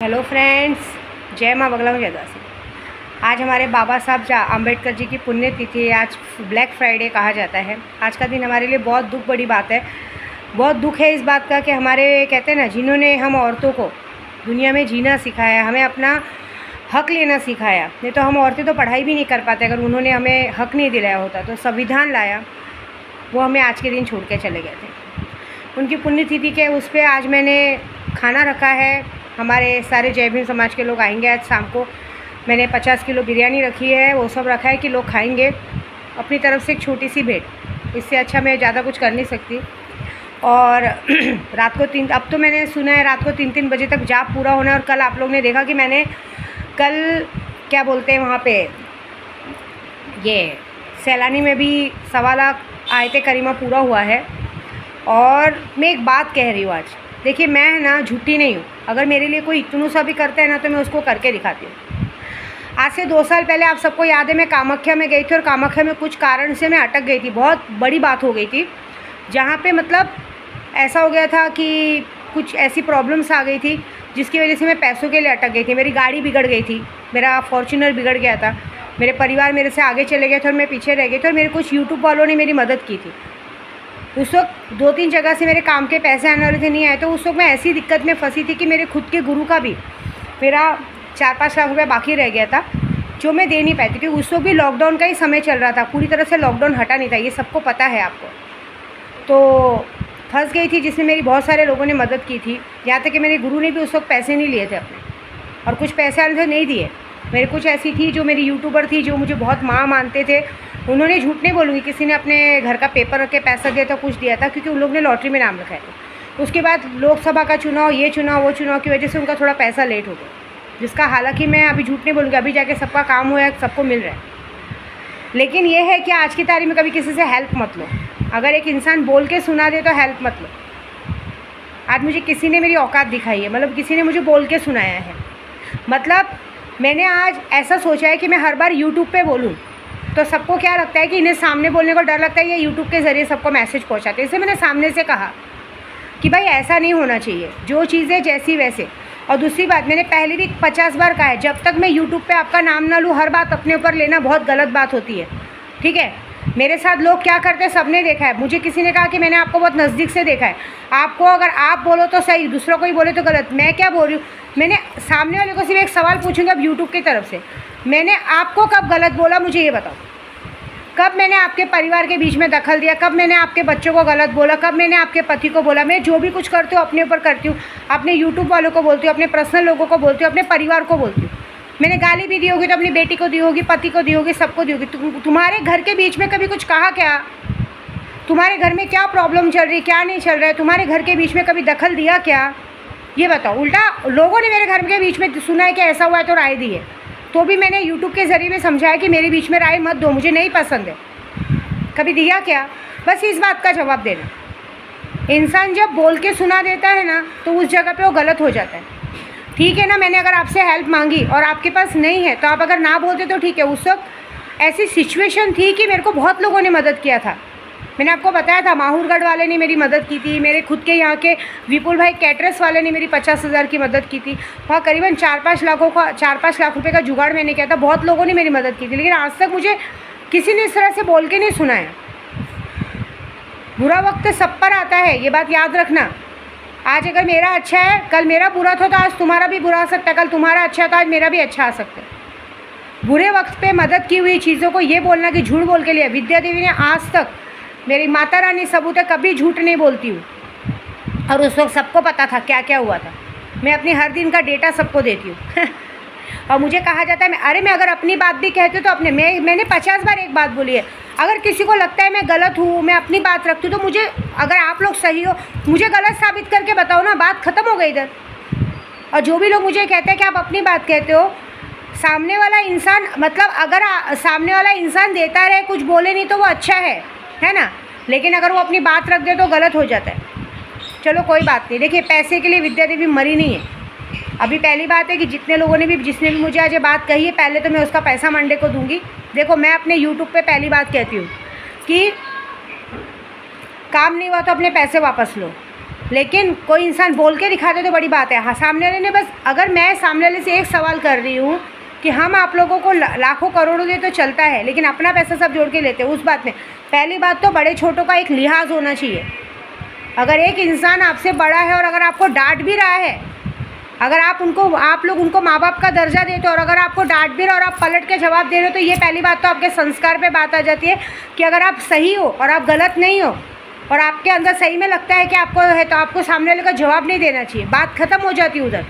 Hello friends, जय माँ बगला जय दासी। आज हमारे बाबा साहब अम्बेडकर जी की पुण्यतिथि है। आज ब्लैक फ्राइडे कहा जाता है। आज का दिन हमारे लिए बहुत दुख बड़ी बात है। बहुत दुख है इस बात का कि हमारे कहते हैं ना, जिन्होंने हम औरतों को दुनिया में जीना सिखाया, हमें अपना हक लेना सिखाया। नहीं तो हम औरतें तो पढ़ाई भी नहीं कर पाते अगर उन्होंने हमें हक नहीं दिलाया होता। तो संविधान लाया, वो हमें आज के दिन छोड़ के चले गए थे। उनकी पुण्यतिथि के उस पर आज मैंने खाना रखा है। हमारे सारे जय भीम समाज के लोग आएंगे। आज शाम को मैंने 50 किलो बिरयानी रखी है, वो सब रखा है कि लोग खाएंगे। अपनी तरफ से एक छोटी सी भेंट, इससे अच्छा मैं ज़्यादा कुछ कर नहीं सकती। और रात को अब तो मैंने सुना है रात को 3-3 बजे तक जाप पूरा होना है। और कल आप लोग ने देखा कि मैंने कल क्या बोलते हैं वहाँ पे ये सैलानी में भी 1.25 लाख आयते करीमा पूरा हुआ है। और मैं एक बात कह रही हूँ आज, देखिए मैं ना झूठी नहीं हूँ। अगर मेरे लिए कोई इतनू सा भी करता है ना तो मैं उसको करके दिखाती हूँ। आज से 2 साल पहले आप सबको याद है मैं कामाख्या में गई थी और कामाख्या में कुछ कारण से मैं अटक गई थी। बहुत बड़ी बात हो गई थी, जहाँ पे मतलब ऐसा हो गया था कि कुछ ऐसी प्रॉब्लम्स आ गई थी जिसकी वजह से मैं पैसों के लिए अटक गई थी। मेरी गाड़ी बिगड़ गई थी, मेरा फॉर्च्यूनर बिगड़ गया था, मेरे परिवार मेरे से आगे चले गए थे और मैं पीछे रह गई थी। और मेरे कुछ यूट्यूब वालों ने मेरी मदद की थी। उस वक्त 2-3 जगह से मेरे काम के पैसे आने वाले थे, नहीं आए। तो उस वक्त मैं ऐसी दिक्कत में फंसी थी कि मेरे खुद के गुरु का भी मेरा 4-5 लाख रुपया बाकी रह गया था, जो मैं दे नहीं पाई थी। क्योंकि उस वक्त भी लॉकडाउन का ही समय चल रहा था, पूरी तरह से लॉकडाउन हटा नहीं था, ये सबको पता है आपको। तो फंस गई थी, जिसमें मेरी बहुत सारे लोगों ने मदद की थी। यहाँ तक कि मेरे गुरु ने भी उस वक्त पैसे नहीं लिए थे अपने, और कुछ पैसे आने थे नहीं दिए। मेरे कुछ ऐसी थी जो मेरी यूट्यूबर थी, जो मुझे बहुत माँ मानते थे। उन्होंने, झूठ नहीं बोलूँगी, किसी ने अपने घर का पेपर रख के पैसा दिया था, कुछ दिया था, क्योंकि उन लोग ने लॉटरी में नाम रखा है। उसके बाद लोकसभा का चुनाव, ये चुनाव, वो चुनाव की वजह से उनका थोड़ा पैसा लेट हो गया, जिसका हालांकि मैं अभी झूठ नहीं बोलूँगी, अभी जाके सबका काम हुआ है, सबको मिल रहा है। लेकिन ये है कि आज की तारीख में कभी किसी से हेल्प मत लो। अगर एक इंसान बोल के सुना दे तो हेल्प मत लो। आज मुझे किसी ने मेरी औकात दिखाई है, मतलब किसी ने मुझे बोल के सुनाया है। मतलब मैंने आज ऐसा सोचा है कि मैं हर बार यूट्यूब पे बोलूँ तो सबको क्या लगता है कि इन्हें सामने बोलने को डर लगता है, ये यूट्यूब के ज़रिए सबको मैसेज पहुंचाते हैं। इसलिए मैंने सामने से कहा कि भाई ऐसा नहीं होना चाहिए, जो चीज़ें जैसी वैसे। और दूसरी बात, मैंने पहले भी 50 बार कहा है, जब तक मैं यूट्यूब पे आपका नाम ना लूँ, हर बात अपने ऊपर लेना बहुत गलत बात होती है, ठीक है। मेरे साथ लोग क्या करते हैं सबने देखा है। मुझे किसी ने कहा कि मैंने आपको बहुत नज़दीक से देखा है। आपको अगर आप बोलो तो सही, दूसरों को ही बोले तो गलत। मैं क्या बोल रही हूँ, मैंने सामने वाले को सिर्फ एक सवाल पूछूंगी अब यूट्यूब की तरफ से, मैंने आपको कब गलत बोला मुझे ये बताओ। कब मैंने आपके परिवार के बीच में दखल दिया? कब मैंने आपके बच्चों को गलत बोला? कब मैंने आपके पति को बोला? मैं जो भी कुछ करती हूँ अपने ऊपर करती हूँ, अपने यूट्यूब वालों को बोलती हूँ, अपने पर्सनल लोगों को बोलती हूँ, अपने परिवार को बोलती हूँ। मैंने गाली भी दी होगी तो अपनी बेटी को दी होगी, पति को दी होगी, सबको दी होगी। तुम्हारे घर के बीच में कभी कुछ कहा क्या? तुम्हारे घर में क्या प्रॉब्लम चल रही है, क्या नहीं चल रहा है? तुम्हारे घर के बीच में कभी दखल दिया क्या? ये बताओ। उल्टा लोगों ने मेरे घर के बीच में सुना है कि ऐसा हुआ है तो राय दी है, तो भी मैंने यूट्यूब के ज़रिए में समझाया कि मेरे बीच में राय मत दो, मुझे नहीं पसंद है। कभी दिया क्या? बस इस बात का जवाब देना। इंसान जब बोल के सुना देता है ना तो उस जगह पे वो गलत हो जाता है, ठीक है ना। मैंने अगर आपसे हेल्प मांगी और आपके पास नहीं है तो आप अगर ना बोलते तो ठीक है। उस वक्त ऐसी सिचुएशन थी कि मेरे को बहुत लोगों ने मदद किया था। मैंने आपको बताया था, माहौरगढ़ वाले ने मेरी मदद की थी, मेरे खुद के यहाँ के विपुल भाई कैटरस वाले ने मेरी 50,000 की मदद की थी। वहाँ करीबन 4-5 लाख रुपये का जुगाड़ मैंने किया था। बहुत लोगों ने मेरी मदद की थी, लेकिन आज तक मुझे किसी ने इस तरह से बोल के नहीं सुनाया। बुरा वक्त सब पर आता है, ये बात याद रखना। आज अगर मेरा अच्छा है, कल मेरा बुरा था तो आज तुम्हारा भी बुरा आ सकता है, कल तुम्हारा अच्छा है तो आज मेरा भी अच्छा आ सकता है। बुरे वक्त पे मदद की हुई चीज़ों को ये बोलना कि झूठ बोल के लिए, विद्या देवी ने आज तक, मेरी माता रानी सबूत है, कभी झूठ नहीं बोलती हूँ। और उस वक्त सबको पता था क्या क्या हुआ था। मैं अपनी हर दिन का डेटा सबको देती हूँ और मुझे कहा जाता है मैं अगर अपनी बात भी कहती हूँ तो मैंने 50 बार एक बात बोली है। अगर किसी को लगता है मैं गलत हूँ, मैं अपनी बात रखती हूँ, तो मुझे, अगर आप लोग सही हो, मुझे गलत साबित करके बताओ ना, बात ख़त्म हो गई इधर। और जो भी लोग मुझे कहते हैं कि आप अपनी बात कहते हो, सामने वाला इंसान, मतलब अगर सामने वाला इंसान देता रहे, कुछ बोले नहीं तो वो अच्छा है ना। लेकिन अगर वो अपनी बात रख दे तो गलत हो जाता है। चलो कोई बात नहीं। देखिए, पैसे के लिए विद्या देवी मरी नहीं है। अभी पहली बात है कि जिसने भी मुझे आज ये बात कही है, पहले तो मैं उसका पैसा मंडे को दूंगी। देखो, मैं अपने यूट्यूब पे पहली बात कहती हूँ कि काम नहीं हुआ तो अपने पैसे वापस लो। लेकिन कोई इंसान बोल के दिखा दे तो बड़ी बात है। हाँ, सामने वाले ने बस, अगर मैं सामने वाले से एक सवाल कर रही हूँ कि हम आप लोगों को लाखों करोड़ों दे तो चलता है, लेकिन अपना पैसा सब जोड़ के लेते हैं, उस बात में पहली बात तो बड़े छोटों का एक लिहाज होना चाहिए। अगर एक इंसान आपसे बड़ा है और अगर आपको डांट भी रहा है, अगर आप लोग उनको माँ बाप का दर्जा देते हो और अगर आपको डांट भी रहा और आप पलट के जवाब दे रहे हो, तो ये पहली बात तो आपके संस्कार पे बात आ जाती है कि अगर आप सही हो और आप गलत नहीं हो और आपके अंदर सही में लगता है कि आपको है, तो आपको सामने वाले का जवाब नहीं देना चाहिए। बात ख़त्म हो जाती है उधर।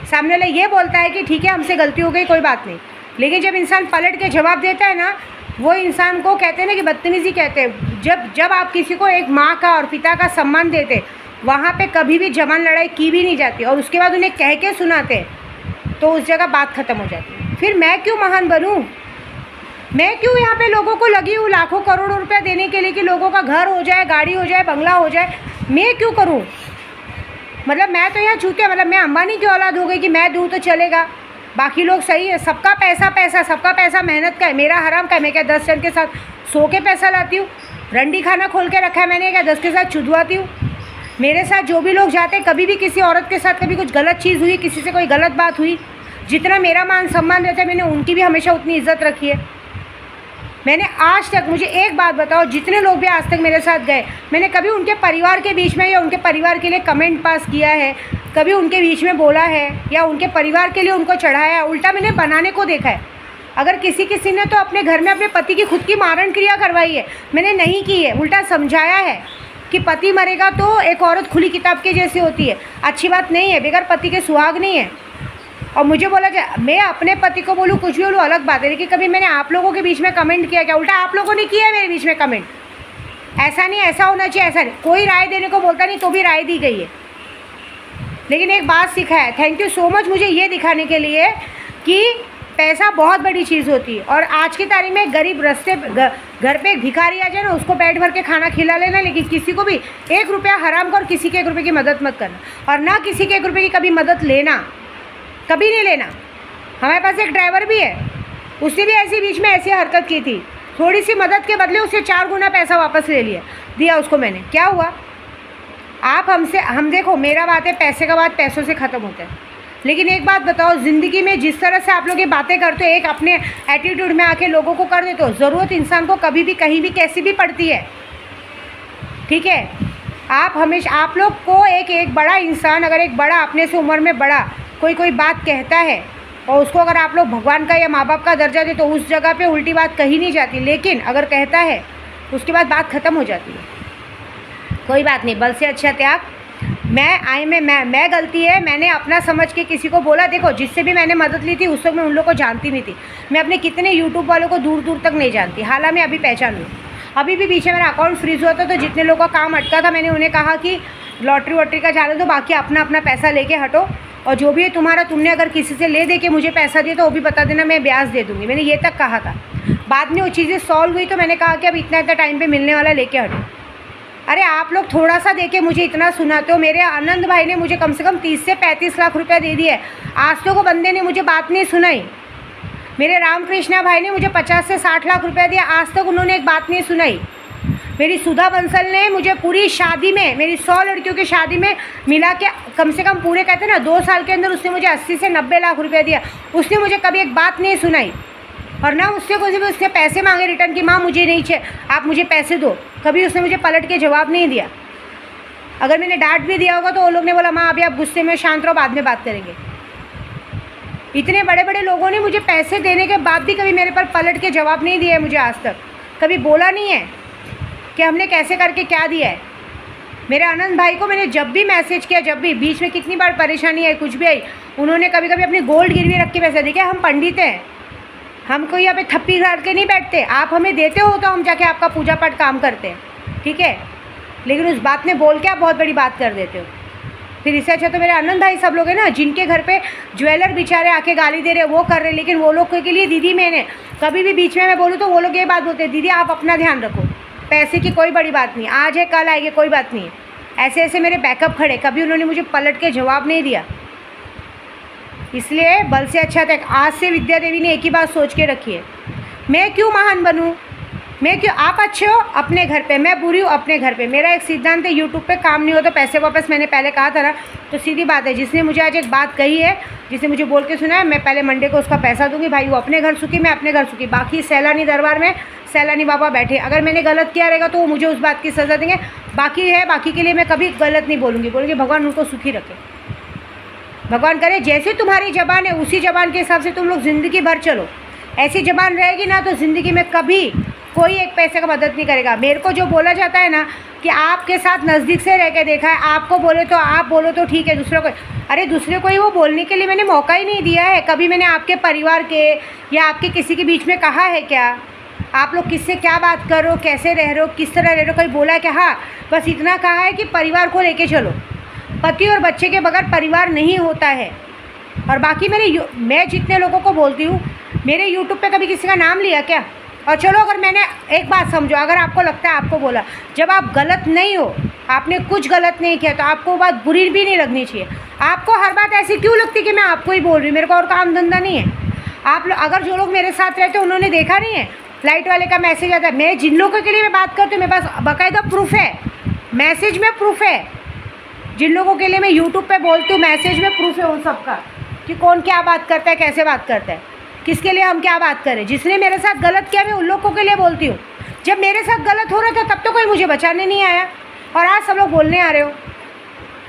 सामने वाला ये बोलता है कि ठीक है हमसे गलती हो गई, कोई बात नहीं, लेकिन जब इंसान पलट के जवाब देता है ना, वो इंसान को कहते हैं ना कि बदतमीज़ी कहते हैं। जब आप किसी को एक माँ का और पिता का सम्मान देते, वहाँ पे कभी भी जबान लड़ाई की भी नहीं जाती और उसके बाद उन्हें कह के सुनाते, तो उस जगह बात ख़त्म हो जाती है। फिर मैं क्यों महान बनूँ? मैं क्यों यहाँ पे लोगों को लगी हूँ लाखों करोड़ों रुपया देने के लिए कि लोगों का घर हो जाए, गाड़ी हो जाए, बंगला हो जाए? मैं क्यों करूँ? मतलब मैं तो यहाँ चूतिया, मतलब मैं अंबानी की औलाद हो गई कि मैं दूँ तो चलेगा, बाकी लोग सही है। सबका पैसा सबका पैसा मेहनत का है, मेरा हराम का है। मैं क्या 10 जन के साथ 100 के पैसा लाती हूँ? रंडी खाना खोल के रखा है मैंने, क्या 10 के साथ चुदवाती हूँ? मेरे साथ जो भी लोग जाते हैं, कभी भी किसी औरत के साथ कभी कुछ गलत चीज़ हुई, किसी से कोई गलत बात हुई, जितना मेरा मान सम्मान रहता है, मैंने उनकी भी हमेशा उतनी इज्जत रखी है। मैंने आज तक, मुझे एक बात बताओ, जितने लोग भी आज तक मेरे साथ गए, मैंने कभी उनके परिवार के बीच में या उनके परिवार के लिए कमेंट पास किया है, कभी उनके बीच में बोला है या उनके परिवार के लिए उनको चढ़ाया है? उल्टा मैंने बनाने को देखा है। अगर किसी ने तो अपने घर में अपने पति की खुद की मारण क्रिया करवाई है, मैंने नहीं की है, उल्टा समझाया है कि पति मरेगा तो एक औरत खुली किताब के जैसी होती है, अच्छी बात नहीं है, बगैर पति के सुहाग नहीं है। और मुझे बोला जाए, मैं अपने पति को बोलूँ, कुछ भी बोलूँ, अलग बात है, लेकिन कभी मैंने आप लोगों के बीच में कमेंट किया क्या? उल्टा आप लोगों ने किया है मेरे बीच में कमेंट, ऐसा नहीं, ऐसा होना चाहिए, ऐसा नहीं। कोई राय देने को बोलता नहीं, तो भी राय दी गई है। लेकिन एक बात सीखा है, थैंक यू सो मच, मुझे ये दिखाने के लिए कि पैसा बहुत बड़ी चीज़ होती है। और आज की तारीख में गरीब रस्ते घर पे एक भिखारी आ जाए ना, उसको पेट भर के खाना खिला लेना, लेकिन किसी को भी 1 रुपया हराम कर, किसी के 1 रुपये की मदद मत करना, और ना किसी के 1 रुपये की कभी मदद लेना, कभी नहीं लेना। हमारे पास एक ड्राइवर भी है, उसने भी ऐसी बीच में ऐसी हरकत की थी, थोड़ी सी मदद के बदले उससे 4 गुना पैसा वापस ले दिया उसको मैंने। क्या हुआ? आप हम देखो, मेरा बात है, पैसे का बात पैसों से ख़त्म होता है। लेकिन एक बात बताओ, ज़िंदगी में जिस तरह से आप लोग ये बातें करते हो, एक अपने एटीट्यूड में आके लोगों को कर देते हो, ज़रूरत इंसान को कभी भी कहीं भी कैसी भी पड़ती है, ठीक है? आप हमेशा, आप लोग को एक बड़ा इंसान, अगर एक बड़ा अपने से उम्र में बड़ा कोई बात कहता है और उसको अगर आप लोग भगवान का या माँ बाप का दर्जा दे, तो उस जगह पे उल्टी बात कही नहीं जाती। लेकिन अगर कहता है उसके बाद बात ख़त्म हो जाती है। कोई बात नहीं, बल से अच्छा त्याग। मैं गलती है, मैंने अपना समझ के किसी को बोला। देखो, जिससे भी मैंने मदद ली थी उस वक्त मैं उन लोगों को जानती नहीं थी। मैं अपने कितने यूट्यूब वालों को दूर दूर तक नहीं जानती, हालांकि मैं अभी पहचान लूँ। अभी भी पीछे मेरा अकाउंट फ्रीज हुआ था, तो जितने लोगों का काम अटका था, मैंने उन्हें कहा कि लॉटरी वॉटरी का जाने दो, बाकी अपना अपना पैसा लेके हटो, और जो भी है तुम्हारा, तुमने अगर किसी से ले दे के मुझे पैसा दिया तो वो भी बता देना, मैं ब्याज दे दूँगी। मैंने ये तक कहा था। बाद में वो चीज़ें सॉल्व हुई तो मैंने कहा कि अब इतना टाइम पर मिलने वाला लेके हटो। अरे आप लोग थोड़ा सा देके मुझे इतना सुनाते हो। मेरे आनंद भाई ने मुझे कम से कम 30 से 35 लाख रुपया दे दिए, आज तो को बंदे ने मुझे बात नहीं सुनाई। मेरे रामकृष्णा भाई ने मुझे 50 से 60 लाख रुपया दिया, आज तक उन्होंने एक बात नहीं सुनाई। मेरी सुधा बंसल ने मुझे पूरी शादी में, मेरी 100 लड़कियों की शादी में मिला के कम से कम पूरे कहते हैं ना 2 साल के अंदर उसने मुझे 80 से 90 लाख रुपया दिया। उसने मुझे कभी एक बात नहीं सुनाई, और ना उससे कोई भी उसने पैसे मांगे रिटर्न की, माँ मुझे नहीं चाहिए, आप मुझे पैसे दो। कभी उसने मुझे पलट के जवाब नहीं दिया। अगर मैंने डांट भी दिया होगा तो वो लोग ने बोला, माँ अभी आप गुस्से में शांत रहो, बाद में बात करेंगे। इतने बड़े बड़े लोगों ने मुझे पैसे देने के बाद भी कभी मेरे पर पलट के जवाब नहीं दिया है। मुझे आज तक कभी बोला नहीं है कि हमने कैसे करके क्या दिया है। मेरे आनंद भाई को मैंने जब भी मैसेज किया, जब भी बीच में कितनी बार परेशानी आई, कुछ भी आई, उन्होंने कभी कभी अपनी गोल्ड गिरवी रख के पैसे दिए। हम पंडित हैं, हम कोई यहाँ पे थप्पी घर के नहीं बैठते। आप हमें देते हो तो हम जाके आपका पूजा पाठ काम करते हैं, ठीक है? लेकिन उस बात में बोल के आप बहुत बड़ी बात कर देते हो। फिर इससे अच्छा तो मेरे आनंद भाई सब लोग हैं ना, जिनके घर पे ज्वेलर बेचारे आके गाली दे रहे, वो कर रहे, लेकिन वो लोग के लिए दीदी मैंने कभी भी बीच में मैं बोलूँ तो वो लोग ये बात बोलते हैं, दीदी आप अपना ध्यान रखो, पैसे की कोई बड़ी बात नहीं, आज है कल आएगी, कोई बात नहीं है। ऐसे ऐसे मेरे बैकअप खड़े, कभी उन्होंने मुझे पलट के जवाब नहीं दिया। इसलिए बल से अच्छा तक आज से विद्या देवी ने एक ही बात सोच के रखी है, मैं क्यों महान बनूं? मैं क्यों, आप अच्छे हो अपने घर पे, मैं बुरी हूँ अपने घर पे। मेरा एक सिद्धांत है, यूट्यूब पे काम नहीं हो तो पैसे वापस, मैंने पहले कहा था ना। तो सीधी बात है, जिसने मुझे आज एक बात कही है, जिसने मुझे बोल के सुना है, मैं पहले मंडे को उसका पैसा दूंगी। भाई वो अपने घर सुखी, मैं अपने घर सुखी। बाकी सैलानी दरबार में सैलानी बाबा बैठे, अगर मैंने गलत किया रहेगा तो वो मुझे उस बात की सज़ा देंगे। बाकी है, बाकी के लिए मैं कभी गलत नहीं बोलूँगी। बोलूँगी भगवान उनको सुखी रखे, भगवान करे जैसे तुम्हारी ज़बान है उसी ज़बान के हिसाब से तुम लोग ज़िंदगी भर चलो। ऐसी ज़बान रहेगी ना तो ज़िंदगी में कभी कोई एक पैसे का मदद नहीं करेगा। मेरे को जो बोला जाता है ना कि आपके साथ नज़दीक से रह के देखा है, आपको बोले तो आप बोलो तो ठीक है, दूसरे को, अरे दूसरे को ही वो बोलने के लिए मैंने मौका ही नहीं दिया है। कभी मैंने आपके परिवार के या आपके किसी के बीच में कहा है क्या, आप लोग किससे क्या बात कर रहे हो, कैसे रह रहे हो, किस तरह रह रहे हो, कोई बोला है क्या? हाँ, बस इतना कहा है कि परिवार को लेके चलो। पति और बच्चे के बगैर परिवार नहीं होता है। और बाकी मैं जितने लोगों को बोलती हूँ, मेरे यूट्यूब पे कभी किसी का नाम लिया क्या? और चलो अगर मैंने एक बात समझो, अगर आपको लगता है आपको बोला, जब आप गलत नहीं हो, आपने कुछ गलत नहीं किया, तो आपको बात बुरी भी नहीं लगनी चाहिए। आपको हर बात ऐसी क्यों लगती कि मैं आपको ही बोल रही हूँ, मेरे को और काम धंधा नहीं है। आप लोग, अगर जो लोग मेरे साथ रहते हैं उन्होंने देखा नहीं है, लाइट वाले का मैसेज आता है। मैं जिन लोगों के लिए मैं बात करती हूँ, मेरे पास बाकायदा प्रूफ है, मैसेज में प्रूफ है। जिन लोगों के लिए मैं यूट्यूब पे बोलती हूँ, मैसेज में प्रूफ है उन सबका कि कौन क्या बात करता है, कैसे बात करता है, किसके लिए हम क्या बात करें। जिसने मेरे साथ गलत किया मैं उन लोगों के लिए बोलती हूँ। जब मेरे साथ गलत हो रहा था तब तो कोई मुझे बचाने नहीं आया, और आज सब लोग बोलने आ रहे हो।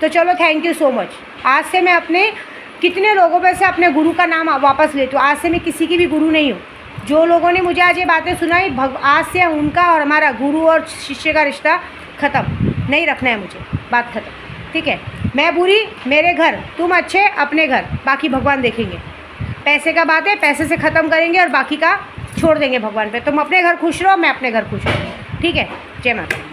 तो चलो थैंक यू सो मच। आज से मैं अपने कितने लोगों पे से अपने गुरु का नाम वापस लेती हूँ। आज से मैं किसी की भी गुरु नहीं हूँ। जो लोगों ने मुझे आज ये बातें सुनाई, आज से उनका और हमारा गुरु और शिष्य का रिश्ता ख़त्म नहीं रखना है मुझे, बात ख़त्म, ठीक है। मैं बुरी, मेरे घर, तुम अच्छे, अपने घर, बाकी भगवान देखेंगे। पैसे का बात है, पैसे से ख़त्म करेंगे और बाकी का छोड़ देंगे भगवान पे। तुम अपने घर खुश रहो, मैं अपने घर खुश रहूँ, ठीक है। जय माता।